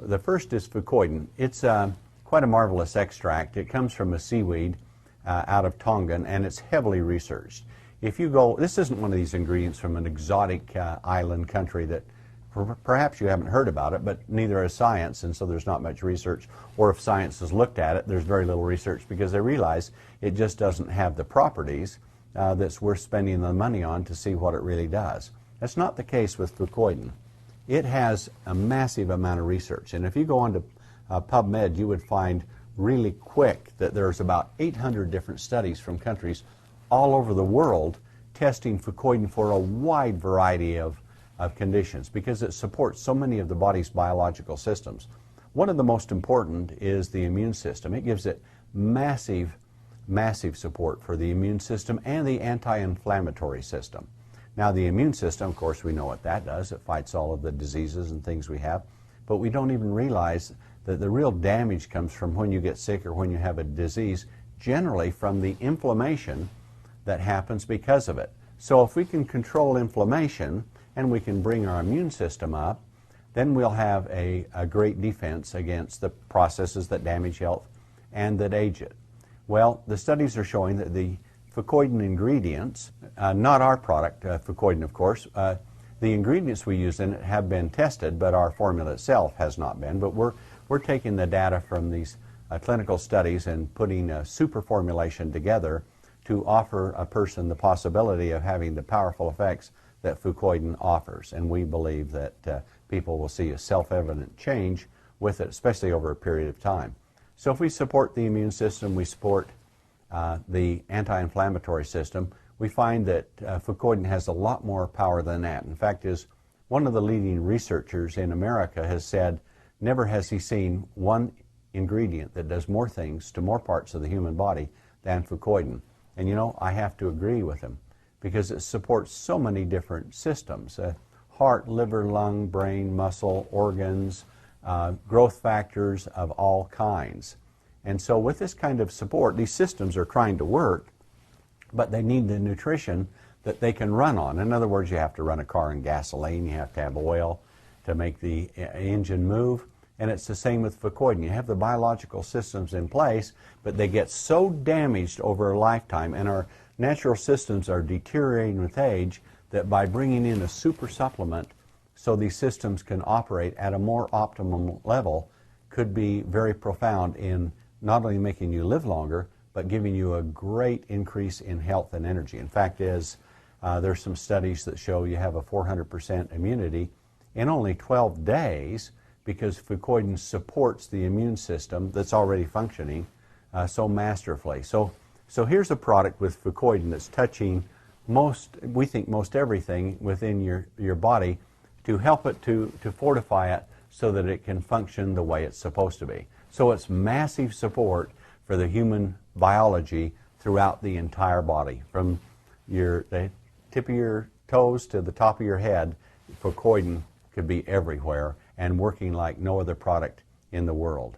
The first is FuCoyDon. It's quite a marvelous extract. It comes from a seaweed out of Tongan, and it's heavily researched. If you go, this isn't one of these ingredients from an exotic island country that perhaps you haven't heard about it, but neither has science, and so there's not much research. Or if science has looked at it, there's very little research because they realize it just doesn't have the properties that's worth spending the money on to see what it really does. That's not the case with FuCoyDon. It has a massive amount of research, and if you go onto PubMed, you would find really quick that there's about 800 different studies from countries all over the world testing FuCoyDon for a wide variety of conditions because it supports so many of the body's biological systems. One of the most important is the immune system. It gives it massive support for the immune system and the anti-inflammatory system. Now the immune system, of course, we know what that does. It fights all of the diseases and things we have, but we don't even realize that the real damage comes from when you get sick or when you have a disease, generally from the inflammation that happens because of it. So if we can control inflammation and we can bring our immune system up, then we'll have a great defense against the processes that damage health and that age it. Well, the studies are showing that the FuCoyDon ingredients, not our product, FuCoyDon of course, the ingredients we use in it have been tested, but our formula itself has not been. But we're taking the data from these clinical studies and putting a super formulation together to offer a person the possibility of having the powerful effects that FuCoyDon offers. And we believe that people will see a self-evident change with it, especially over a period of time. So if we support the immune system, we support the anti-inflammatory system, we find that FuCoyDon has a lot more power than that. In fact, one of the leading researchers in America has said never has he seen one ingredient that does more things to more parts of the human body than FuCoyDon. And you know, I have to agree with him because it supports so many different systems, heart, liver, lung, brain, muscle, organs, growth factors of all kinds. And so with this kind of support, these systems are trying to work, but they need the nutrition that they can run on. In other words, you have to run a car on gasoline, you have to have oil to make the engine move, and it's the same with FuCoyDon. You have the biological systems in place, but they get so damaged over a lifetime, and our natural systems are deteriorating with age, that by bringing in a super supplement so these systems can operate at a more optimum level could be very profound in not only making you live longer, but giving you a great increase in health and energy. In fact, there's some studies that show you have a 400% immunity in only 12 days because FuCoyDon supports the immune system that's already functioning so masterfully. So here's a product with FuCoyDon that's touching we think most everything within your body to help it to fortify it so that it can function the way it's supposed to be. So it's massive support for the human biology throughout the entire body, from the tip of your toes to the top of your head. FuCoyDon could be everywhere and working like no other product in the world.